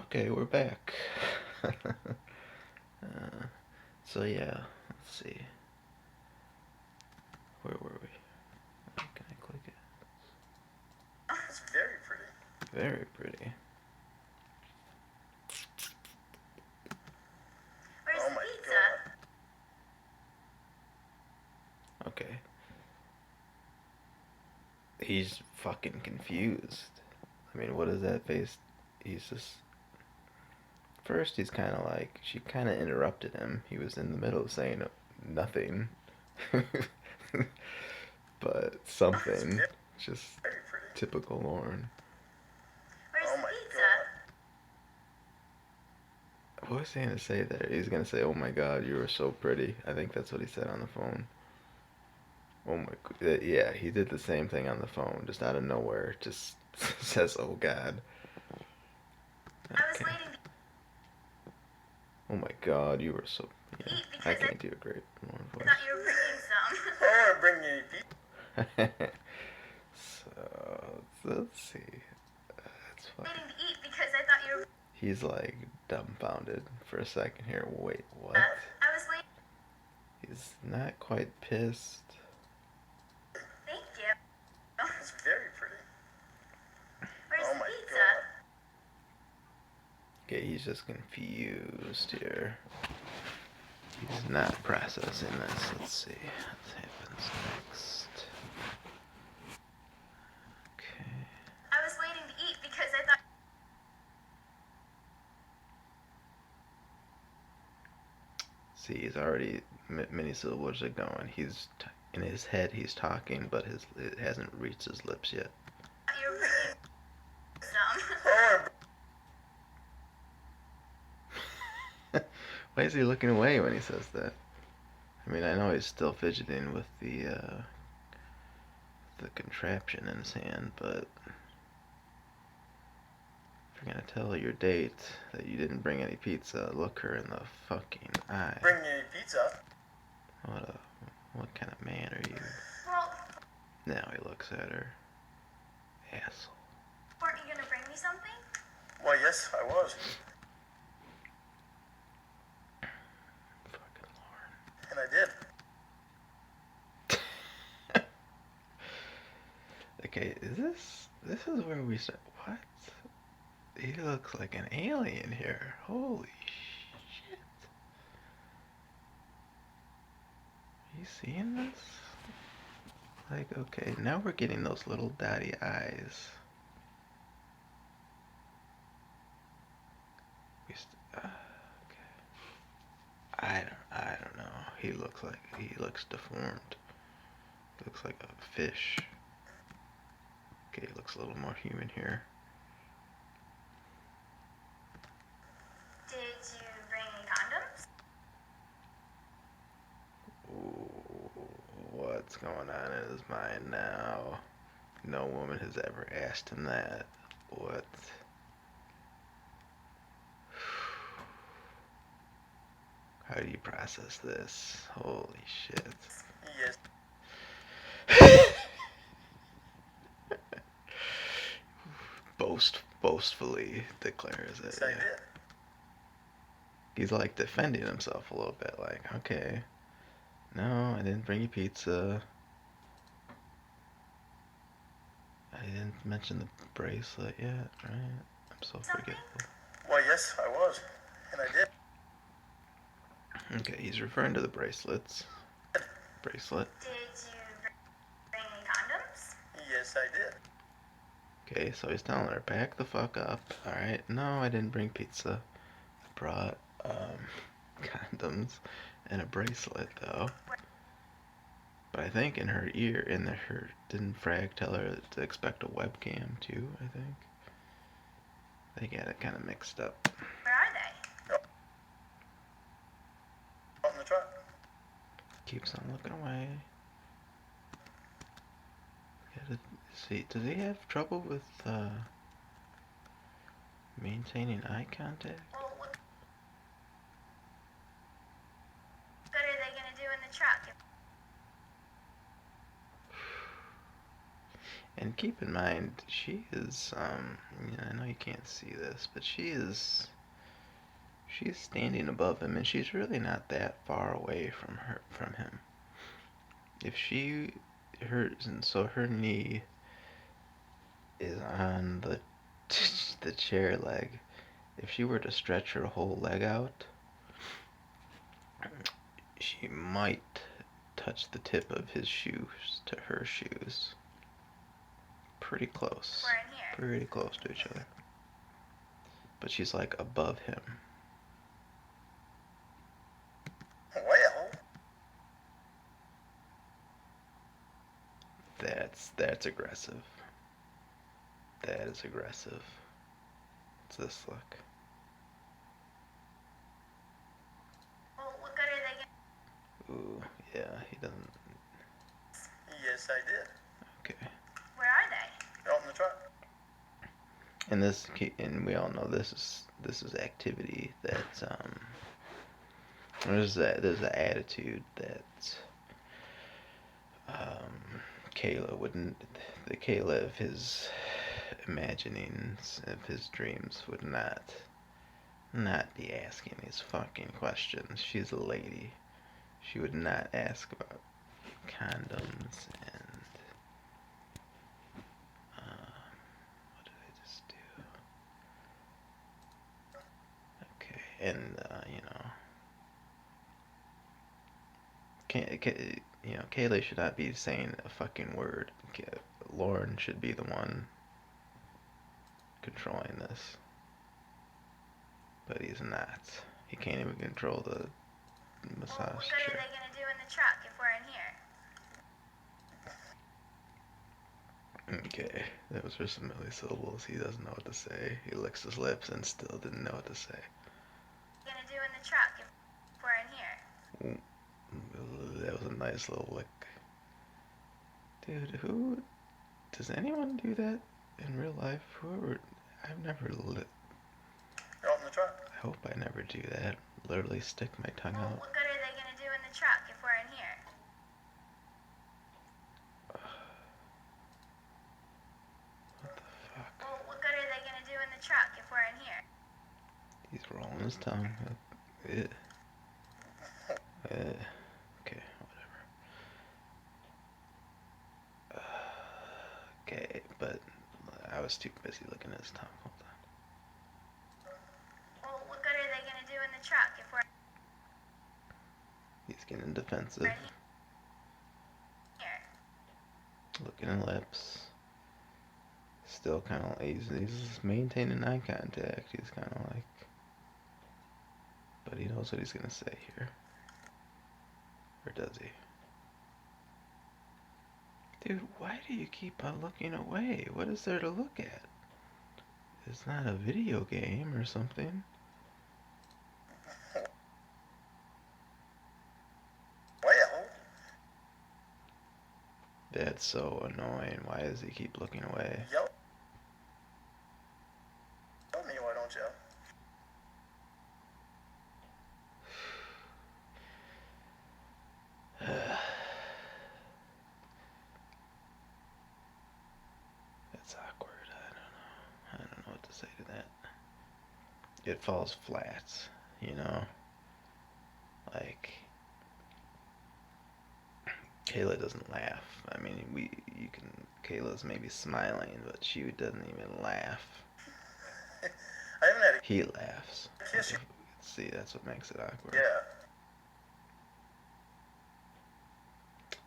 Okay, we're back. So yeah, let's see. Where were we? Can I click it? It's very pretty. Very pretty. Where's the pizza? God. Okay. He's fucking confused. I mean, what is that face? He's just. First, he's kind of like. She kind of interrupted him. He was in the middle of saying nothing. But something. Just typical Lorne. Where's the pizza? God. What was he gonna say there? He's gonna say, "Oh my God, you are so pretty." I think that's what he said on the phone. Oh my, yeah, he did the same thing on the phone, just out of nowhere. Just says, "Oh God." I was Okay. waiting Oh my God, you were so. to Yeah, eat I because can't do a great Lorne I thought you were bringing some. Oh, bring me pizza. So let's see. That's funny. Waiting to eat because I thought you were. He's like dumbfounded for a second here. Wait, what? I was waiting. He's not quite pissed. Thank you. It's very pretty. Where's the pizza? Okay, he's just confused here. He's not processing this. Let's see what happens next. Okay. I was waiting to eat because I thought. See, he's already many syllables are going. He's in his head. He's talking, but it hasn't reached his lips yet. You were bringing some. Why is he looking away when he says that? I mean, I know he's still fidgeting with the contraption in his hand, but if you're gonna tell your date that you didn't bring any pizza, look her in the fucking eye. Bring me pizza. What kind of man are you? Well, Now he looks at her. Asshole. weren't you gonna bring me something? Well, yes, I was. Fucking Lorne. And I did. Okay, this is where we start. What? He looks like an alien here. Holy shit. Are you seeing this? Like, okay, now we're getting those little dotty eyes. Okay. I don't know. He looks deformed. He looks like a fish. Okay, he looks a little more human here. Did you bring any condoms? Ooh, what's going on in his mind now? No woman has ever asked him that. What? How do you process this? Holy shit. Yes. Boastfully declares it. Yes, I did. He's like defending himself a little bit, like, okay, no, I didn't bring you pizza. I didn't mention the bracelet yet, right? I'm so forgetful. Well, yes, I was. And I did. Okay, he's referring to the bracelets. Bracelet. Did you bring any condoms? Yes, I did. Okay, so he's telling her, back the fuck up. Alright, no, I didn't bring pizza. I brought, condoms and a bracelet, though. But I think in her ear, didn't Frag tell her to expect a webcam, too, I think? They got it kind of mixed up. Where are they? Out in the truck. Keeps on looking away. See, does he have trouble with, maintaining eye contact? Well, what good are they gonna do in the truck? And keep in mind, she is, I know you can't see this, but she's standing above him, and she's really not that far away from him. If she, and so her knee is on the chair leg. If she were to stretch her whole leg out, she might touch the tip of his shoes to her shoes. Pretty close. We're in here. Pretty close to each other. But she's like above him. Well, That's aggressive. That is aggressive. What's this look? well, what good are they gonna... Ooh, yeah, he doesn't. Yes, I did. Okay. Where are they? Out in the truck. And we all know this is activity that there's an attitude that Kayla wouldn't, the Kayla of his imaginings, of his dreams, would not be asking these fucking questions. She's a lady. She would not ask about condoms and what did I just do? Okay, and Kayla should not be saying a fucking word. Lorne should be the one controlling this, but he's not. He can't even control the massage Well, what good chair. are they gonna do in the truck if we're in here? Okay, that was for some millisyllables. He doesn't know what to say. He licks his lips and still didn't know what to say. What are you gonna do in the truck if we're in here? That was a nice little lick. Dude, does anyone do that in real life? I've never lit. You're out in the truck. I hope I never do that. Literally stick my tongue Well, out. what good are they gonna do in the truck if we're in here? What the fuck? Well, what good are they gonna do in the truck if we're in here? He's rolling his tongue. Okay, whatever. Okay, but I was too busy looking at his tongue. Hold on. Well, what good are they gonna do in the truck if we're He's getting defensive. in here? Looking at lips. Still kind of, he's maintaining eye contact. He's kind of like, but he knows what he's gonna say here. Or does he? Dude, why do you keep on looking away? What is there to look at? It's not a video game or something. Well, That's so annoying. Why does he keep looking away? yell. Tell me, why don't you? That's awkward. I don't know what to say to that. It falls flat, you know? Like, Kayla doesn't laugh. I mean, Kayla's maybe smiling, but she doesn't even laugh. I haven't had a He laughs. kiss you. See, that's what makes it awkward. Yeah.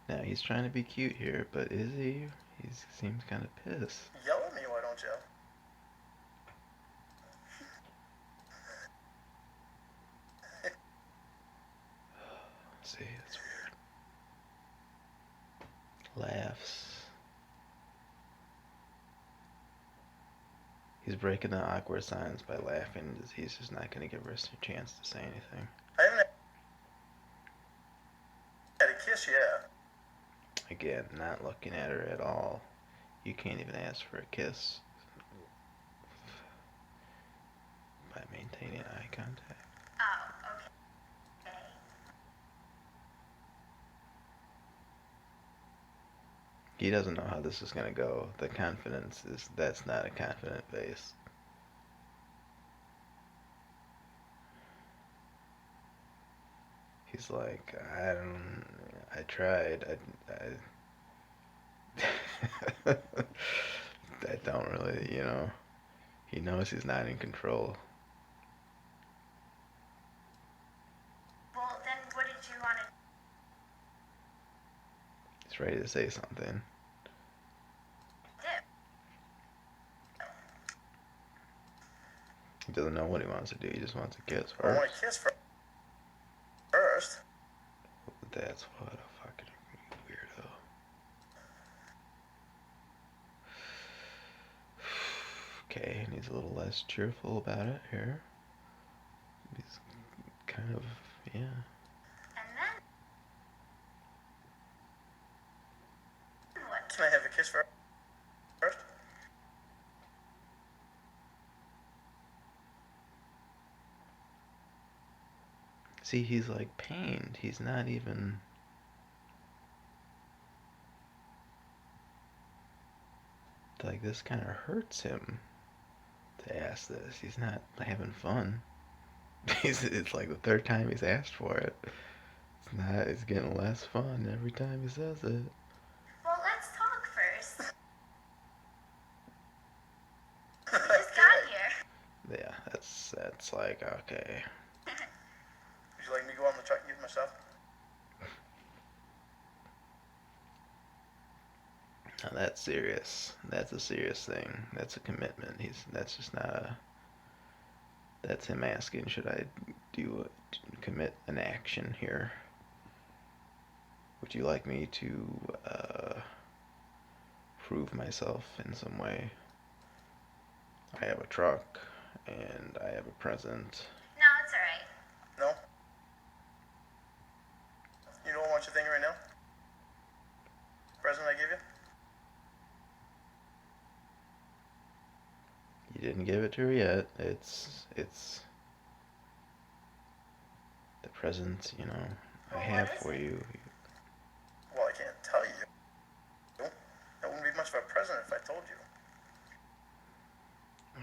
Now, he's trying to be cute here, but is he? He seems kind of pissed. Yell at me, why don't you? See, that's weird. Laughs. He's breaking the awkward silence by laughing. He's just not going to give her a chance to say anything. I haven't had a kiss yet. Again, not looking at her at all. You can't even ask for a kiss by maintaining eye contact. Oh, okay. He doesn't know how this is gonna go. The confidence that's not a confident face. He's like, I tried. I don't really, he knows he's not in control. Well, then what did you want to He's ready to say something. do? He doesn't know what he wants to do. He just wants a kiss I want first. to kiss first. That's what a fucking weirdo. Okay, and he's a little less cheerful about it here. He's kind of, yeah. And then what? Can I have a kiss first? See, he's like pained. He's not even. Like, this kind of hurts him to ask this. He's not having fun. It's like the third time he's asked for it. It's getting less fun every time he says it. Well, let's talk first. We just got here. Yeah, that's like, okay. Would you like me to go on the truck and get myself? Now that's serious. That's a serious thing. That's a commitment. That's just not a. That's him asking, should I commit an action here? Would you like me to prove myself in some way? I have a truck and I have a present. No, it's alright. No? You don't want your thing right now? Present I give you? You didn't give it to her yet. It's the present, I have for you. Well, I can't tell you. That wouldn't be much of a present if I told you.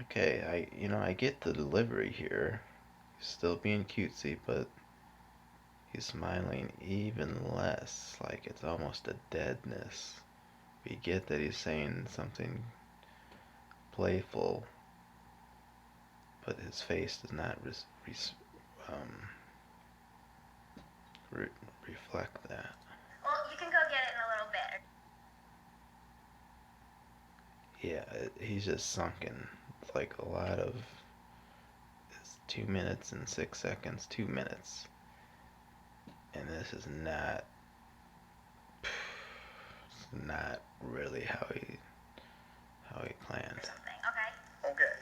Okay, I get the delivery here. He's still being cutesy, but he's smiling even less, like it's almost a deadness. We get that he's saying something playful, but his face does not um, reflect that. Well, you can go get it in a little bit. Yeah, he's just sunken. It's like a lot of. It's 2 minutes and 6 seconds. 2 minutes, and this is not. It's not really how he planned. Okay. Okay.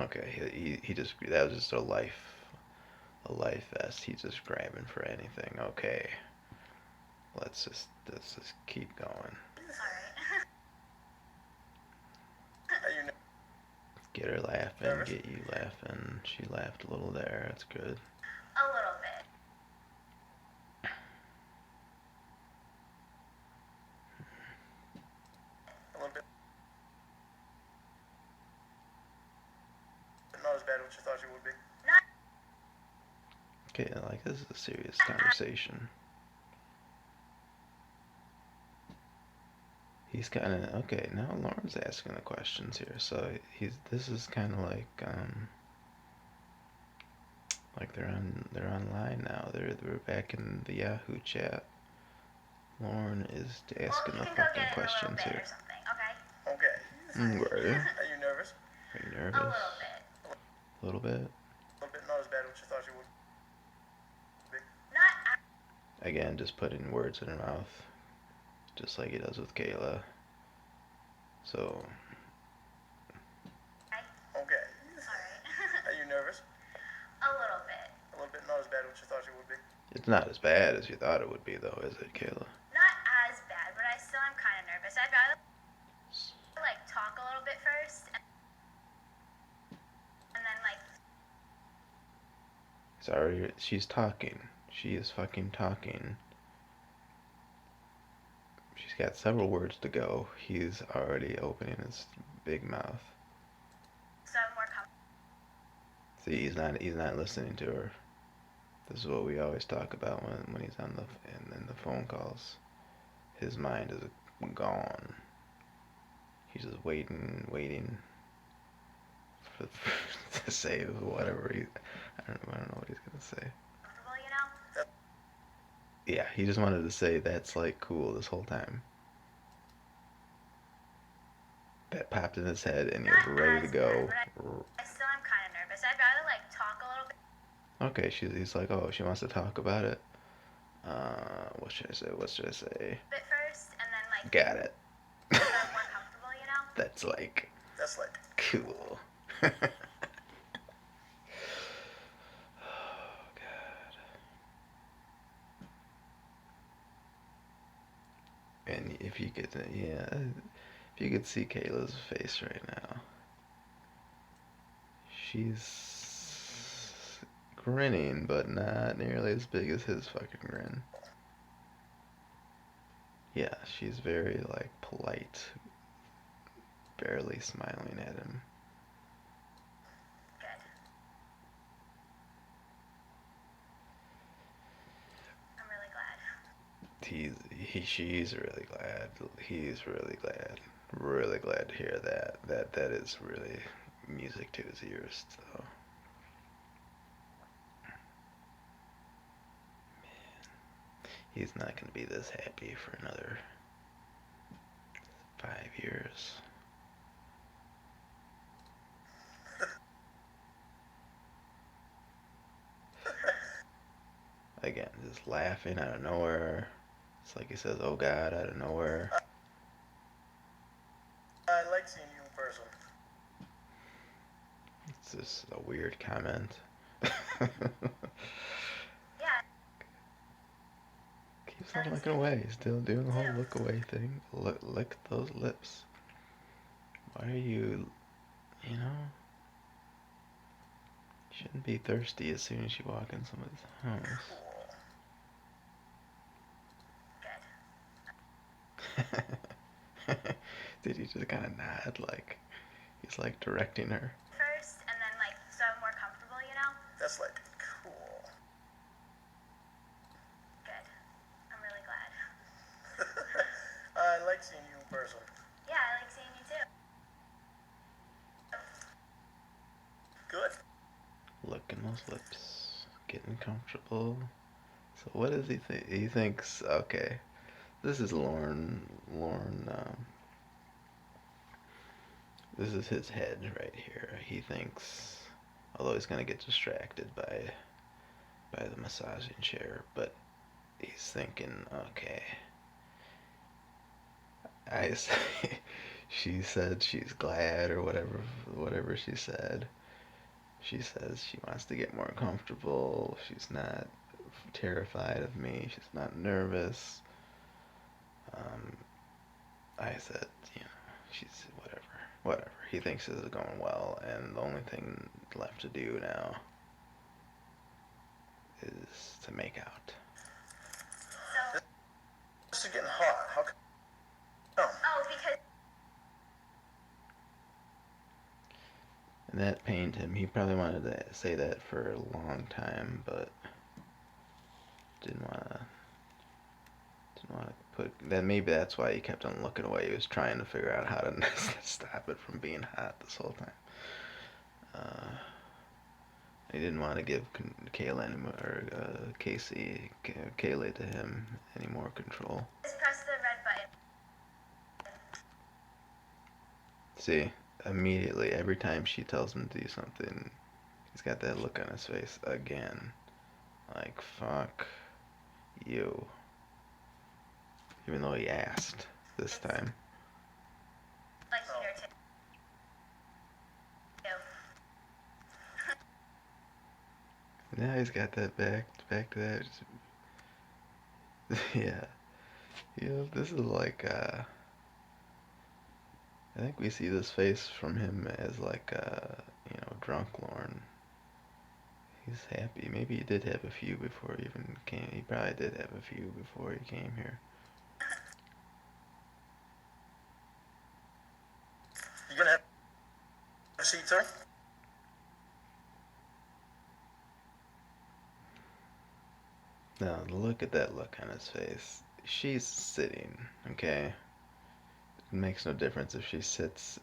Okay, he just that was just a life vest. He's just grabbing for anything. Okay, let's just keep going. Alright. Get her laughing. Nervous? Get you laughing. She laughed a little there. That's good. A little bit. A little bit. Not as bad as you thought you would be. Okay, like this is a serious conversation. He's kind of okay. Now Lorne's asking the questions here, so this is kind of like they're online now. They're back in the Yahoo chat. Lorne is asking the fucking questions here. Okay. Okay. Are you nervous? Are you nervous? A little bit. A little bit. A little bit. Not as bad as you thought you would be. Not. Again, just putting words in her mouth, just like he does with Kayla. So. Okay. Alright. Are you nervous? A little bit. A little bit. Not as bad as you thought you would be. It's not as bad as you thought it would be, though, is it, Kayla? Not as bad, but I still am kind of nervous. I'd rather talk a little bit first, and then Sorry, she's talking. She is fucking talking. got several words to go. He's already opening his big mouth. So more See, he's not listening to her. This is what we always talk about when he's on in the phone calls. His mind is gone. He's just waiting for to say whatever I don't know what he's gonna say. comfortable, you know? Yeah, he just wanted to say that's like cool this whole time. That popped in his head and he was ready to go. I still am kind of nervous. I'd rather like talk a little bit. Okay, he's like, oh, she wants to talk about it. What should I say? What should I say? Bit first, and then like. Got it. So more comfortable, you know? That's like cool. Oh God. And if you could, yeah, if you could see Kayla's face right now, she's grinning, but not nearly as big as his fucking grin. Yeah, she's very like polite, barely smiling at him. Good. I'm really glad. She's really glad. He's really glad. Really glad to hear that. That is really music to his ears, though. He's not gonna be this happy for another 5 years. Again, just laughing out of nowhere. It's like he says, "Oh God," out of nowhere. I like seeing you in person. It's just a weird comment. Yeah. Keeps on looking away. Still doing the whole look away thing. Lick those lips. Why are you, you know? Shouldn't be thirsty as soon as you walk in someone's house. Good. Did he just kind of nod like he's like directing her? First, and then like so I'm more comfortable, you know? That's like cool. Good. I'm really glad. I like seeing you in person. Yeah, I like seeing you too. Good. Licking those lips, getting comfortable. So what does he think? He thinks, okay, this is Lorne. This is his head right here. He thinks, although he's gonna get distracted by the massaging chair, but he's thinking, okay, I say, she said she's glad or whatever she said. She says she wants to get more comfortable. She's not terrified of me. She's not nervous. Um, I said, you know, she's whatever. He thinks this is going well, and the only thing left to do now is to make out. So, this is getting hot. How come? Oh, because. And that pained him. He probably wanted to say that for a long time, but didn't want to put that. Maybe that's why he kept on looking away. He was trying to figure out how to stop it from being hot this whole time. He didn't want to give Kayla anymore, or Kayla to him any more control. Just press the red button. See, immediately, every time she tells him to do something, he's got that look on his face again. Like, fuck you. Even though he asked this time. Like here too. Now he's got that back to that. Yeah. This is like, I think we see this face from him as like, drunk Lorne. He's happy. Maybe he did have a few before he even came. He probably did have a few before he came here. turn? Now, look at that look on his face. She's sitting, okay? It makes no difference if she sits.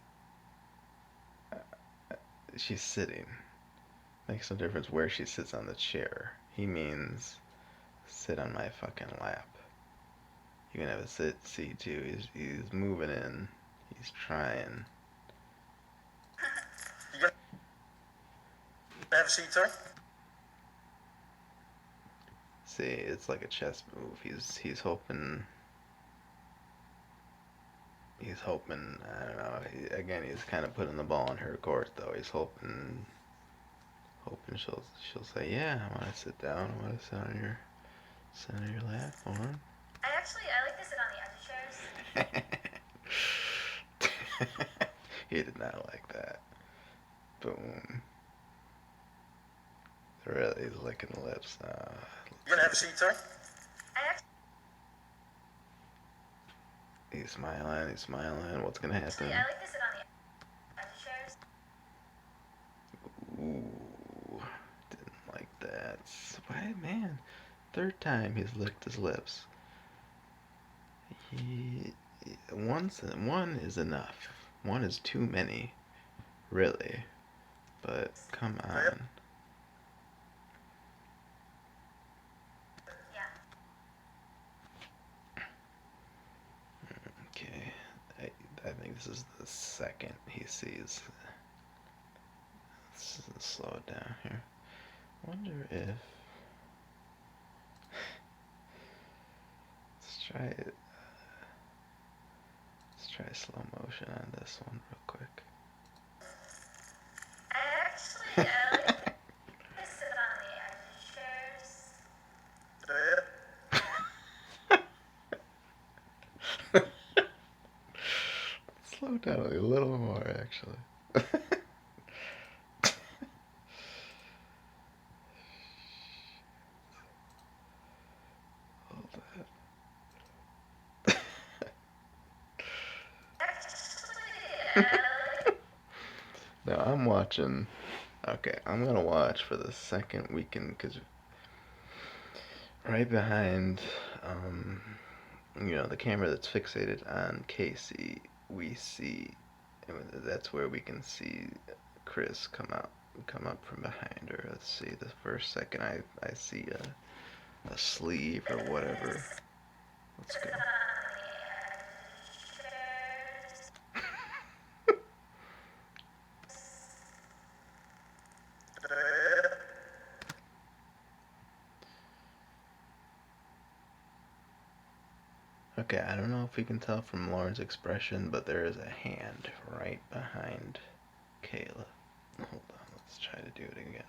She's sitting. Makes no difference where she sits on the chair. He means sit on my fucking lap. You can have a seat too. He's moving in. He's trying. You gonna have a seat, sir? See, it's like a chess move. He's hoping. He's hoping. I don't know. Again, he's kind of putting the ball in her court, though. He's hoping she'll say, "Yeah, I want to sit down. I want to sit on your lap, Lorne." I like to sit on the other chairs. He did not like that. Boom. Really, he's licking the lips. You gonna have a seat, sir? He's smiling. He's smiling. What's gonna happen? I like to sit on the other chairs. Ooh, didn't like that. Why, man? Third time he's licked his lips. One is enough. One is too many, really. But come on. Yeah. Okay, I think this is the second he sees. Let's slow it down here. Wonder if. Let's try it. Let's try slow motion on this one real quick. I like to sit on the other chairs. Slow down a little more, actually. Hold that. Now I'm watching. Okay, I'm gonna watch for the second weekend because right behind, the camera that's fixated on Casey, we see. That's where we can see Chris come up from behind her. Let's see. The first second I see a sleeve or whatever. Let's go. Okay, I don't know if we can tell from Lauren's expression, but there is a hand right behind Kayla. Hold on, let's try to do it again.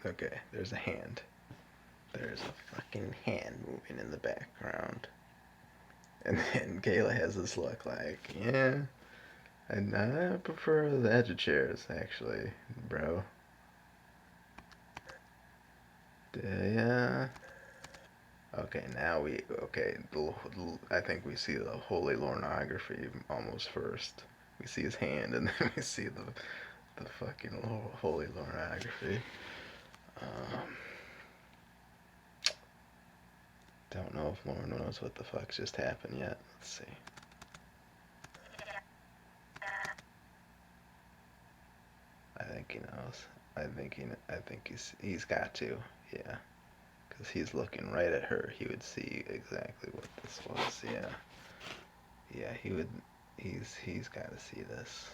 Okay, there's a hand. There's a fucking hand moving in the background. And then Kayla has this look like, yeah, and I prefer the edge of chairs, actually, bro. Yeah. Okay, I think we see the holy Lornography almost first. We see his hand, and then we see the fucking holy Lornography. Don't know if Lorne knows what the fuck's just happened yet. Let's see. I think he knows. I think he's got to. Yeah, because he's looking right at her. He would see exactly what this was. Yeah. Yeah, he would. He's got to see this.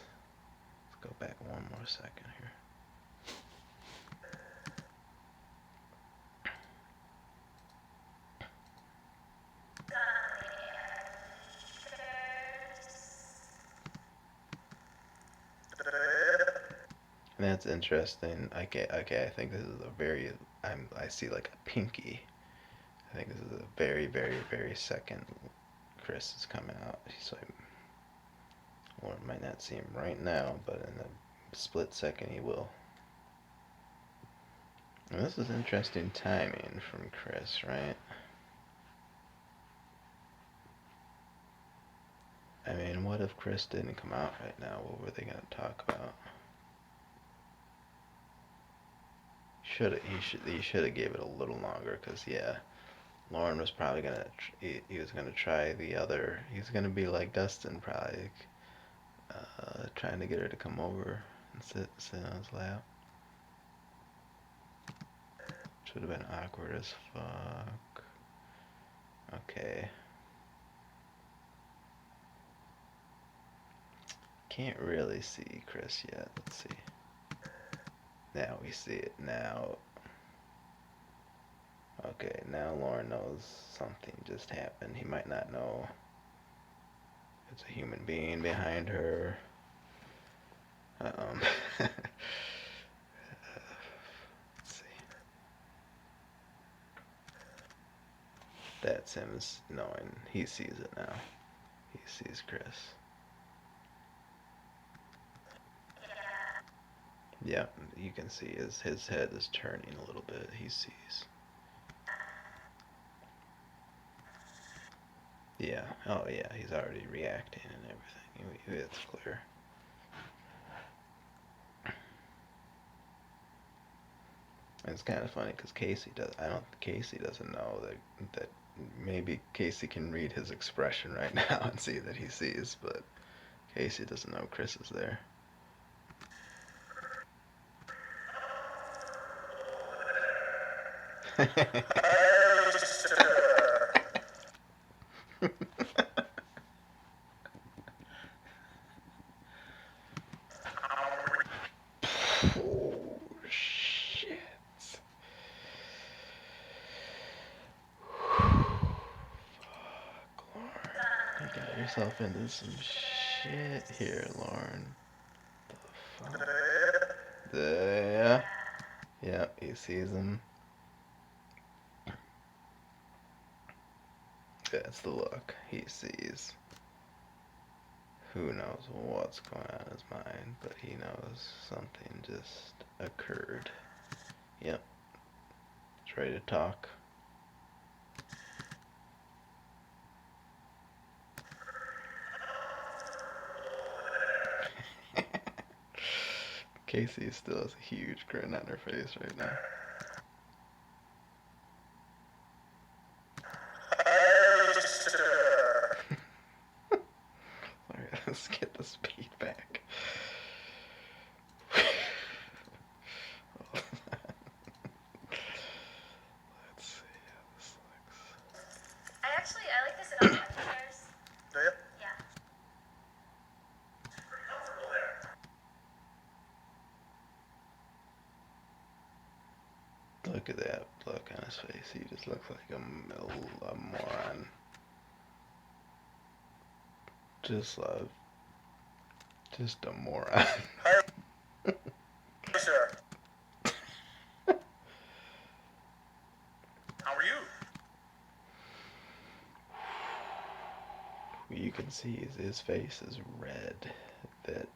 Let's go back one more second here. And that's interesting. Okay, I think this is a very. I see like a pinky. I think this is the very, very, very second Chris is coming out. So Lorne might not see him right now, but in a split second he will. And this is interesting timing from Chris, right? I mean, what if Chris didn't come out right now? What were they gonna talk about? He should have gave it a little longer, cause yeah, Lorne was probably gonna he was gonna try the other. He's gonna be like Dustin, probably trying to get her to come over and sit on his lap. Should have been awkward as fuck. Okay. Can't really see Chris yet. Let's see. Now we see it. Now. Okay, now Lorne knows something just happened. He might not know it's a human being behind her. Let's see. That's him knowing. He sees it now. He sees Chris. Yeah, you can see his head is turning a little bit. He sees. Yeah. Oh yeah, he's already reacting and everything. It's clear. And it's kind of funny because Casey doesn't know that maybe Casey can read his expression right now and see that he sees, but Casey doesn't know Chris is there. Oh shit. Fuck, Lorne. You got yourself into some shit here, Lorne. The fuck? Yeah. Yep, he sees him. That's the look. He sees. Who knows what's going on in his mind, but he knows something just occurred. Yep. He's ready to talk. Casey still has a huge grin on her face right now. Alright, let's get the speed back. Let's see how this looks. I like to sit on the empty chairs. Do you? Yeah. Look at that look on his face. He just looks like a moron. Just a moron. Hey, sir. How are you? You can see his face is red. That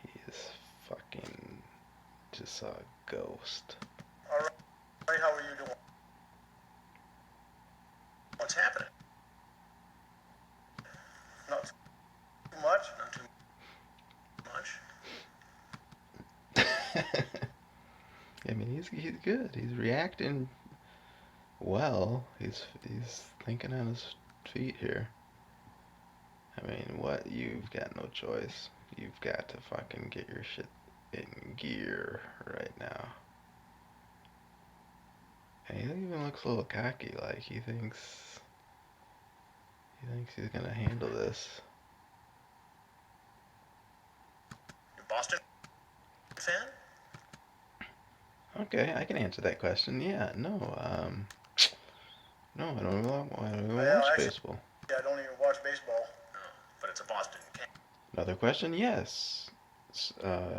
he is fucking just saw a ghost. All right, how are you doing? What's happening? Not too much. Not too much. I mean, he's good. He's reacting well. He's thinking on his feet here. I mean, what? You've got no choice. You've got to fucking get your shit in gear right now. And he even looks a little cocky, like he thinks he's gonna handle this. You Boston fan? Okay, I can answer that question. Yeah, no, no, I don't even Well, watch actually, baseball. I don't even watch baseball. No, but it's a Boston game. Another question? Yes.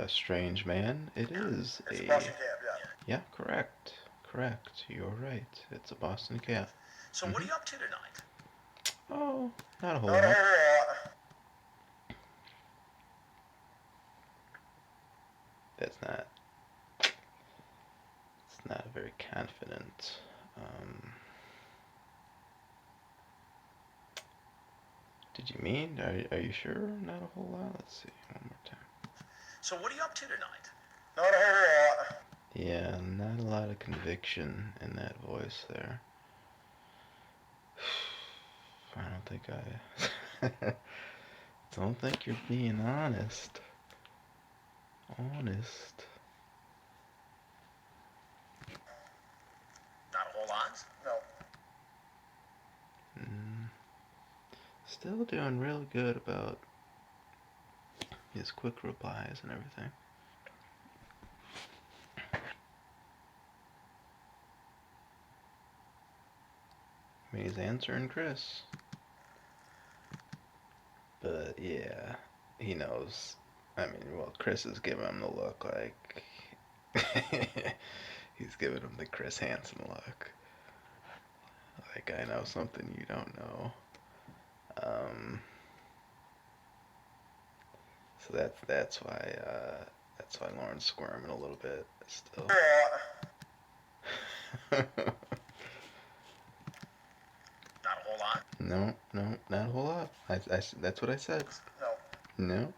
Strange man. It is It's a. a Boston cab, yeah. Yeah, correct. correct. You're right. It's a Boston cat. So what are you up to tonight? Oh, not a whole Not a lot. whole lot. That's not. It's not very confident. Did you mean? Are you sure? Not a whole lot. Let's see one more time. So what are you up to tonight? Not a whole lot. Yeah, not a lot of conviction in that voice there. I don't think I don't think you're being honest. Honest. Not a whole lot? No. Still doing real good about his quick replies and everything. I mean, he's answering Chris. But yeah, he knows. I mean, well, Chris is giving him the look like he's giving him the Chris Hansen look. Like, I know something you don't know. So that's why Lorne's squirming a little bit still. Not a whole lot? No, not a whole lot. That's what I said. No. No.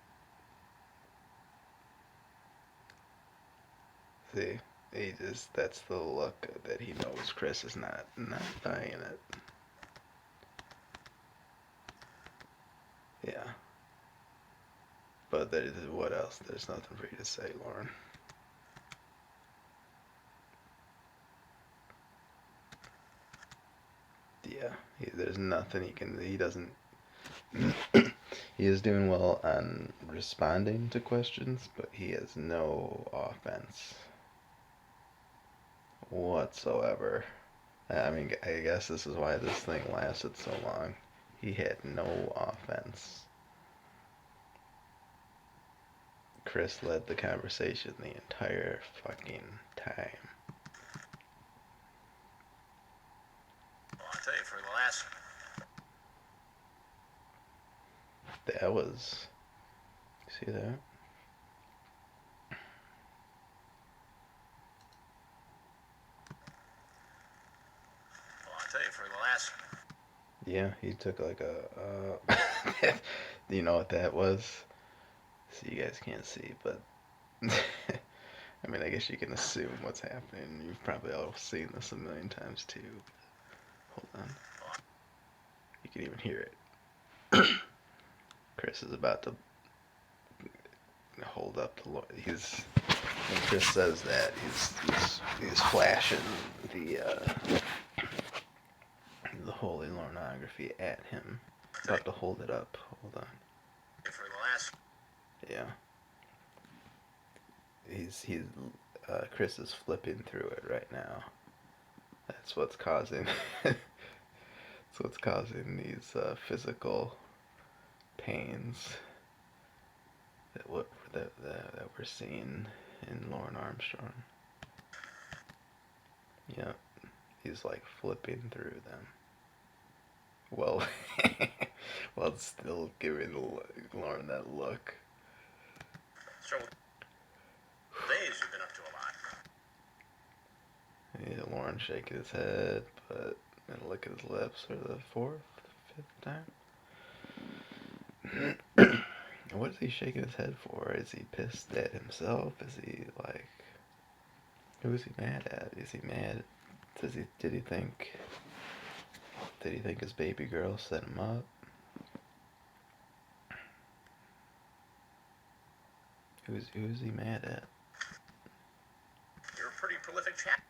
See, that's the look that he knows Chris is not buying it. Yeah. But what else? There's nothing for you to say, Lorne. Yeah, there's nothing he doesn't. He is doing well on responding to questions, but he has no offense whatsoever. I mean, I guess this is why this thing lasted so long. He had no offense. Chris led the conversation the entire fucking time. Well, I'll tell you, for the last... That was. See that? Well, I'll tell you, for the last... Yeah, he took like a. Do you know what that was? So you guys can't see, but I mean, I guess you can assume what's happening. You've probably all seen this a million times too. Hold on. You can even hear it. Chris is about to hold up the. He's when Chris says that he's flashing the holy Lornography at him. About to hold it up. Hold on. For the last... Yeah. He's Chris is flipping through it right now. That's what's causing. That's what's causing these physical pains that we're seeing in Lorne Armstrong. Yep, he's like flipping through them. Well, while still giving Lorne that look. So, days you've been up to a lot. Yeah, Lorne shaking his head, but then look at his lips for the fifth time. What is he shaking his head for? Is he pissed at himself? Is he like, who is he mad at? Is he mad? Did he think his baby girl set him up? Who's he mad at? You're a pretty prolific chap.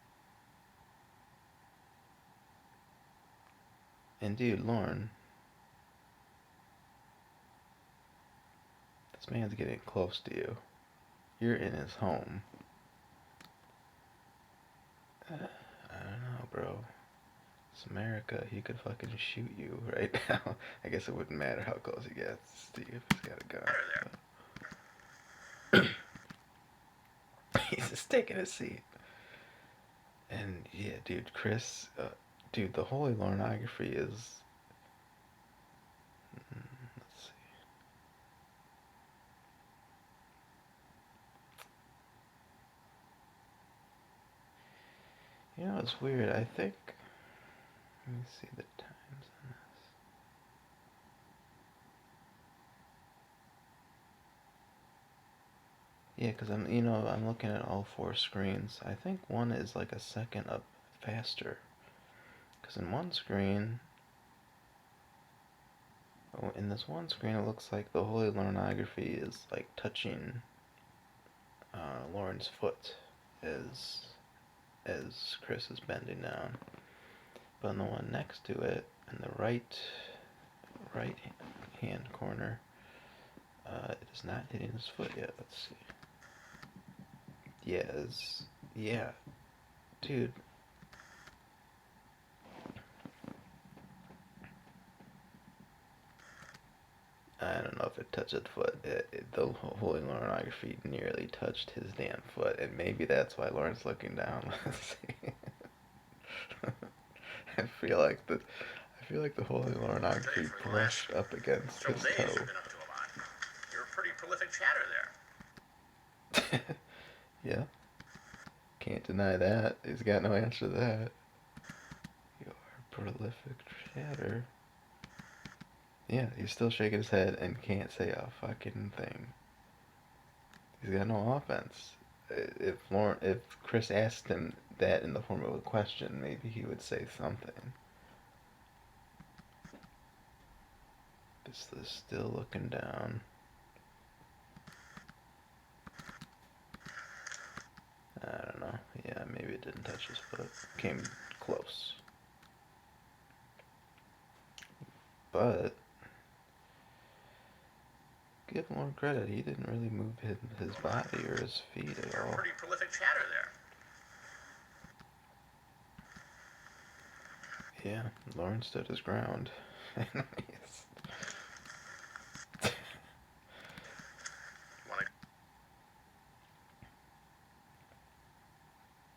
And dude, Lorne, this man's getting close to you. You're in his home. I don't know, bro. It's America. He could fucking shoot you right now. I guess it wouldn't matter how close he gets to you if he's got a gun. He's just taking a seat. And yeah, dude, Chris, dude, the holy Lornography is. Let's see. You know, it's weird. I think. Let me see the times on this. Yeah, because I'm looking at all four screens. I think one is like a second up faster. Because in one screen, in this one screen, it looks like the holy Lornography is like touching Lauren's foot as Chris is bending down. But on the one next to it, in the right hand corner, it is not hitting his foot yet. Let's see. Yeah, dude. I don't know if it touched his foot. The holy Lornography nearly touched his damn foot, and maybe that's why Lauren's looking down. Let's see. I feel like the holy Lornography brushed up against his toe. You've been up to a lot. You're a pretty prolific chatter there. Yeah, can't deny that. He's got no answer to that. You are prolific chatter. Yeah, he's still shaking his head and can't say a fucking thing. He's got no offense. If Chris asked him that in the form of a question, maybe he would say something. This is still looking down. I don't know. Yeah, maybe it didn't touch his foot. Came close. But give him more credit. He didn't really move his body or his feet at You're all. a pretty prolific chatter there. Yeah, Lorne stood his ground. Want to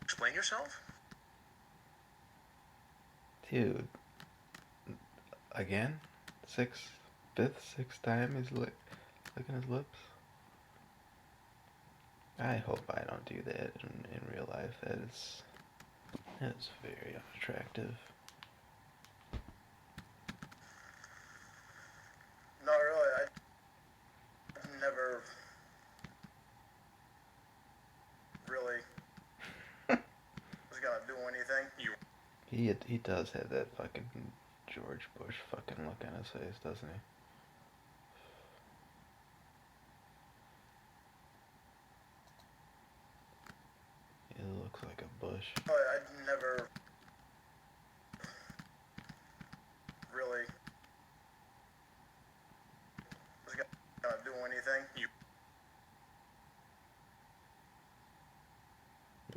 explain yourself? Dude, again? Sixth time he's licking his lips? I hope I don't do that in real life. That is very unattractive. No, really, I never really was gonna do anything. He does have that fucking George Bush fucking look on his face, doesn't he? He looks like a bush. I never really was gonna do anything.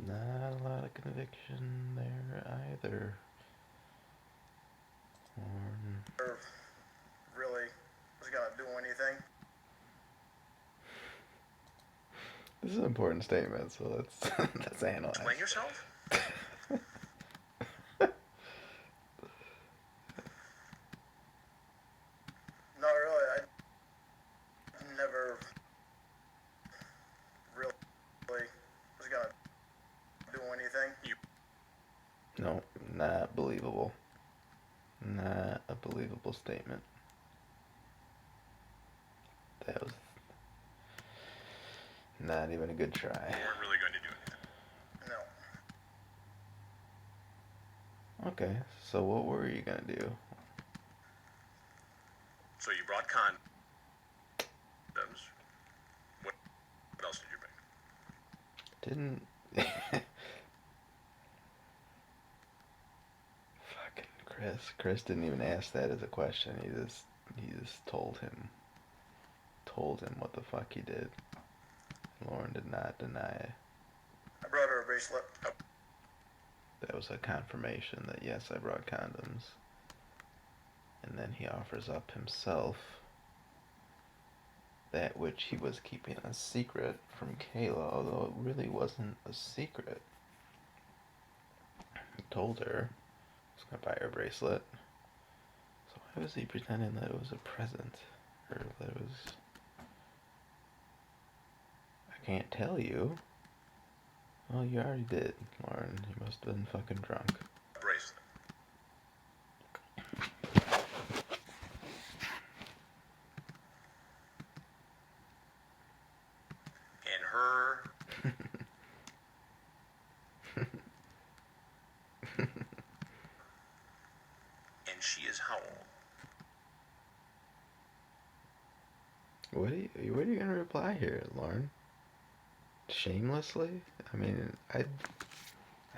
Not a lot of conviction there either. Lorne. Never really was gonna do anything. This is an important statement, so let's analyze. Explain yourself? No, really, I never really was gonna do anything. No, not believable. Not a believable statement. That was not even a good try. You weren't really going to do anything. No. Okay, so what were you gonna do? So you brought condoms. What else did you bring? Didn't fucking Chris? Chris didn't even ask that as a question. He just told him what the fuck he did. Lorne did not deny it. I brought her a bracelet. Oh. That was a confirmation that yes, I brought condoms. And then he offers up himself that which he was keeping a secret from Kayla, although it really wasn't a secret. told her I was gonna buy her a bracelet. So why was he pretending that it was a present? Or that it was... I can't tell you. Well, you already did, Lauren. You must have been fucking drunk. Bracelet. And her. And she is how old? What are you gonna reply here, Lauren? Shamelessly? I mean, I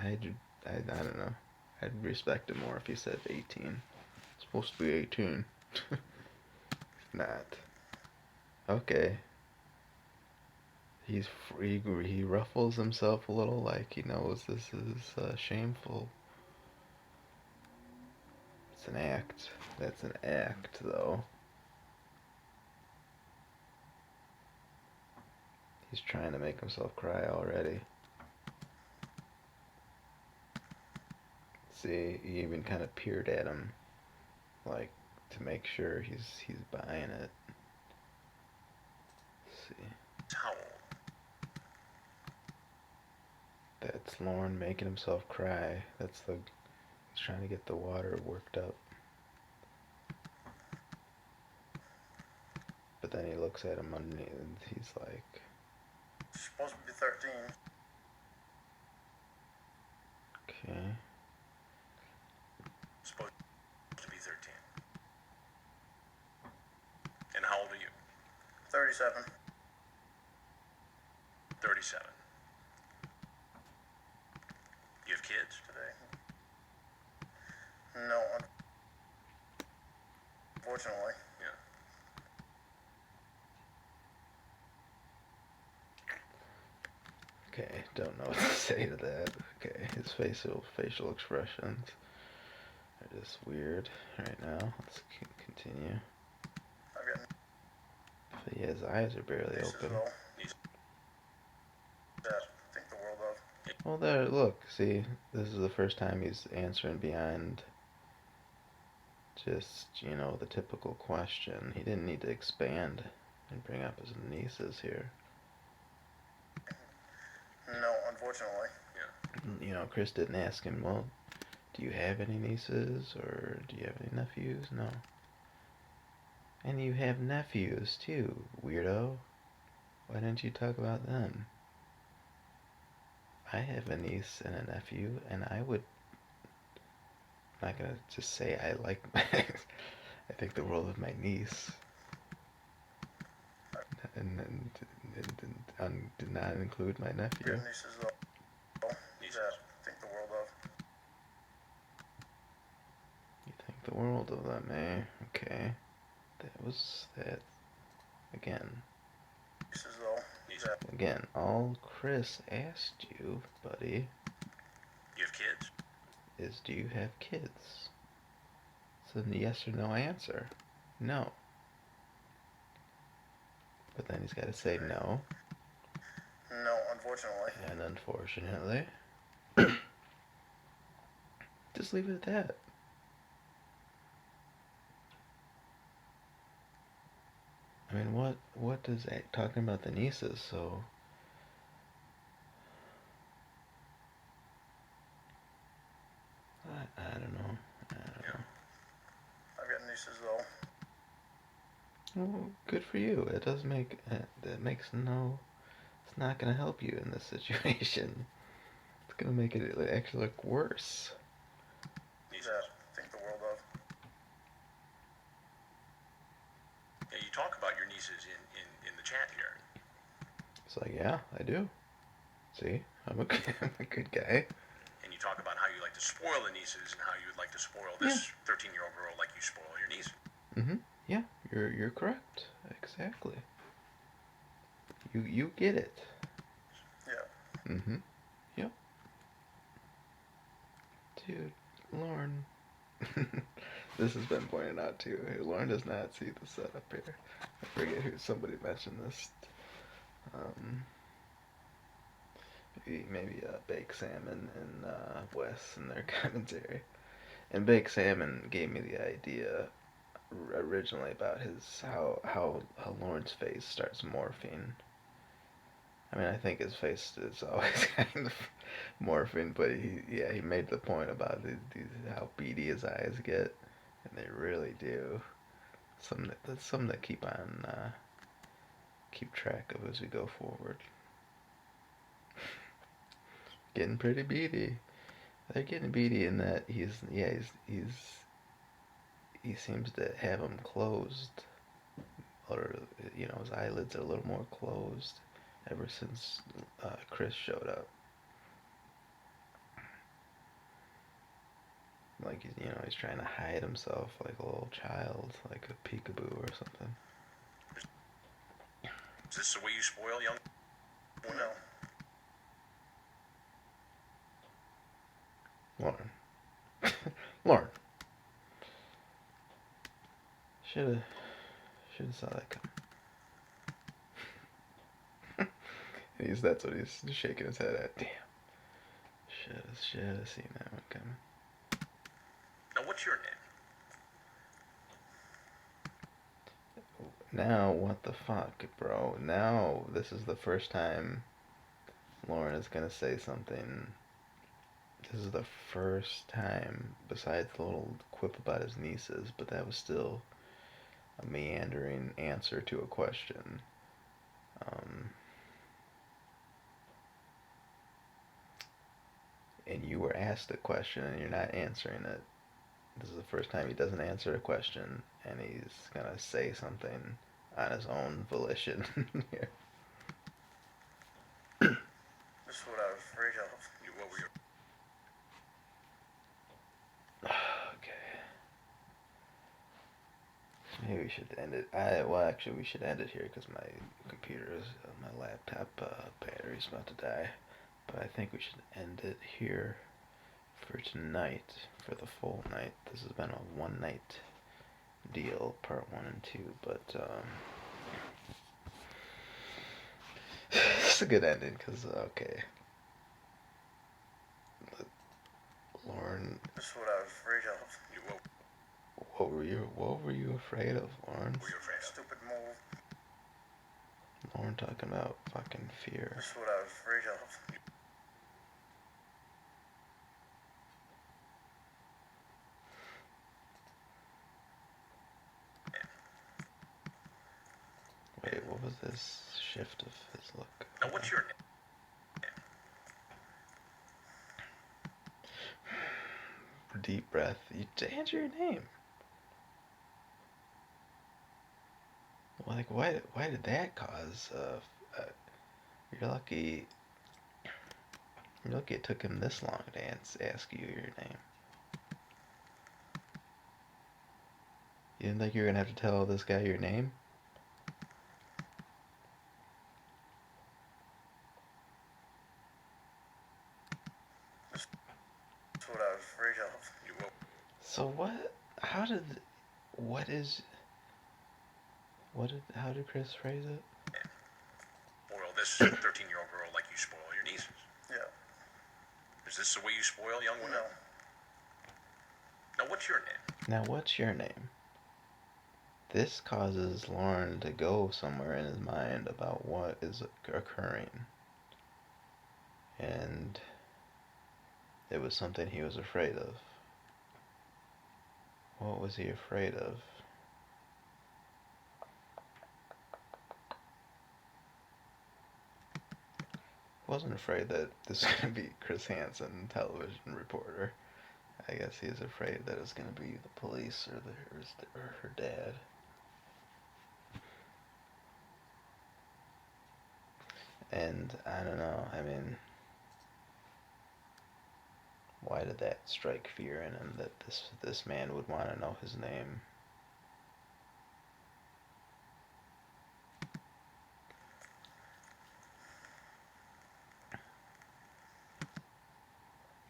don't know. I'd respect it more if he said 18. It's supposed to be 18. It's not. Okay. He ruffles himself a little, like he knows this is shameful. It's an act. That's an act, though. He's trying to make himself cry already. See, he even kind of peered at him, like to make sure he's buying it. Let's see. How old? That's Lorne making himself cry. He's trying to get the water worked up. But then he looks at him underneath and he's like, She's supposed to be 13. okay. Supposed to be 13. And how old are you? 37. 37. You have kids? Today. No, unfortunately. Yeah. Okay, don't know what to say to that. Okay, his facial expressions are just weird right now. Let's continue. But yeah, his eyes are barely open. Think the world of. Well, there, look, see, this is the first time he's answering beyond just, the typical question. He didn't need to expand and bring up his nieces here. No, unfortunately. Yeah. Chris didn't ask him, well, do you have any nieces or do you have any nephews? No. And you have nephews too, weirdo. Why didn't you talk about them? I have a niece and a nephew, and I'm not gonna just say I like I think the world of my niece. And did not include my nephew. Nieces, though. Nieces. Think the world of. You think the world of them, eh? Okay. That was that. Again. Nieces, though. Nieces. Again, all Chris asked you, buddy. You have kids? Is do you have kids? It's a yes or no answer. No. But then he's got to say no. No, unfortunately. And unfortunately. Just leave it at that. I mean, what does that talking about the nieces, so I don't know. I've got nieces though. Well, good for you. It does make that makes no. It's not gonna help you in this situation. It's gonna make it actually look worse. Nieces. Think the world of. Yeah, you talk about your nieces in the chat here. It's like, yeah, I do. See, I'm a good guy. And you talk about how you like to spoil the nieces and how you would like to spoil this 13-year-old girl like you spoil your niece. Mm-hmm. Yeah, you're correct. Exactly. You get it. Yeah. Mm-hmm. Yep. Dude, Lorne. This has been pointed out too. Lorne does not see the setup here. I forget who somebody mentioned this. maybe Baked Salmon and Wes in their commentary. And Baked Salmon gave me the idea originally about his how Lorne's face starts morphing. I mean, I think his face is always kind of morphing, but he made the point about how beady his eyes get, and they really do. That's something to keep track of as we go forward. Getting pretty beady. They're getting beady in that he seems to have them closed, or his eyelids are a little more closed ever since Chris showed up. Like he's trying to hide himself like a little child, like a peekaboo or something. Is this the way you spoil young? Well, no. Lorne. Lorne. Shoulda saw that come. That's what he's shaking his head at. Damn. Shoulda seen that one coming. Now what's your name? Now what the fuck, bro? Now this is the first time Lorne is gonna say something. This is the first time, besides the little quip about his nieces, but that was still a meandering answer to a question. And you were asked a question and you're not answering it. This is the first time he doesn't answer a question, and he's gonna say something on his own volition here. This is what I was afraid of. What were your... Okay. Maybe we should end it. Actually, we should end it here because my laptop battery's about to die. But I think we should end it here for tonight, for the full night. This has been a one night deal, part 1 and 2, but it's a good ending because okay. Lorne. This is what I was afraid of. What were you afraid of, Lorne? Were you afraid of? Stupid mole. Lorne talking about fucking fear. This is what I was afraid of. Wait, what was this shift of his look? Now what's your name? Deep breath. You answer your name. Like, why did that cause? You're lucky. You're lucky it took him this long to ask you your name. You didn't think you were gonna have to tell this guy your name? That's what I was afraid of. You will. So what? How did? What is? What did? How did Chris phrase it? Spoil this 13-year-old girl like you spoil your nieces. Yeah. Is this the way you spoil young women? No. Now what's your name? Now what's your name? This causes Lorne to go somewhere in his mind about what is occurring. And it was something he was afraid of. What was he afraid of? Wasn't afraid that this was going to be Chris Hansen, television reporter. I guess he was afraid that it was going to be the police or her dad. And I don't know, I mean, why did that strike fear in him that this man would want to know his name?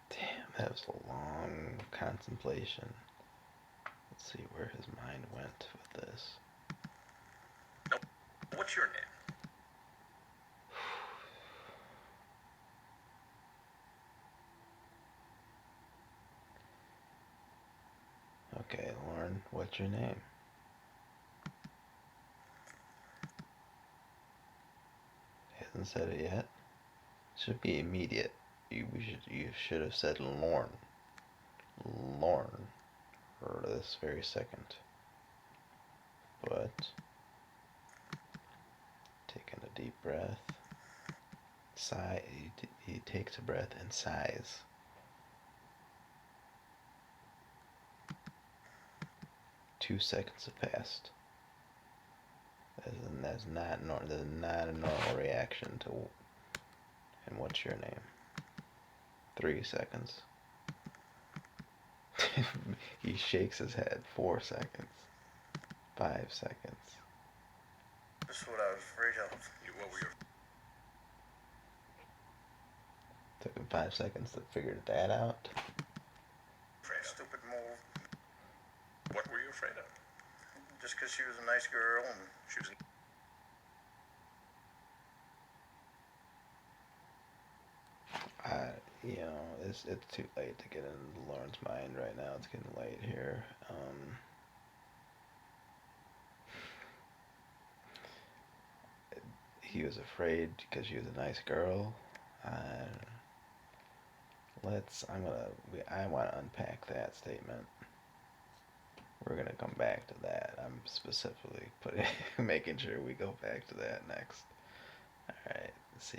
Damn, that was a long contemplation. Let's see where his mind went with this. Now, what's your name? Okay, Lorne, what's your name? Hasn't said it yet. Should be immediate. You should have said Lorne. Lorne. For this very second. But taking a deep breath. Sigh. He takes a breath and sighs. Two seconds have passed. That's not a normal reaction to. And what's your name? 3 seconds. He shakes his head. 4 seconds. 5 seconds. This is what I was afraid of. What were you Took him 5 seconds to figure that out. afraid of? Stupid move. What were you afraid of? Just because she was a nice girl and she was. It's too late to get into Lorne's mind right now. It's getting late here. He was afraid because she was a nice girl. I want to unpack that statement. We're gonna come back to that. I'm specifically making sure we go back to that next. All right. See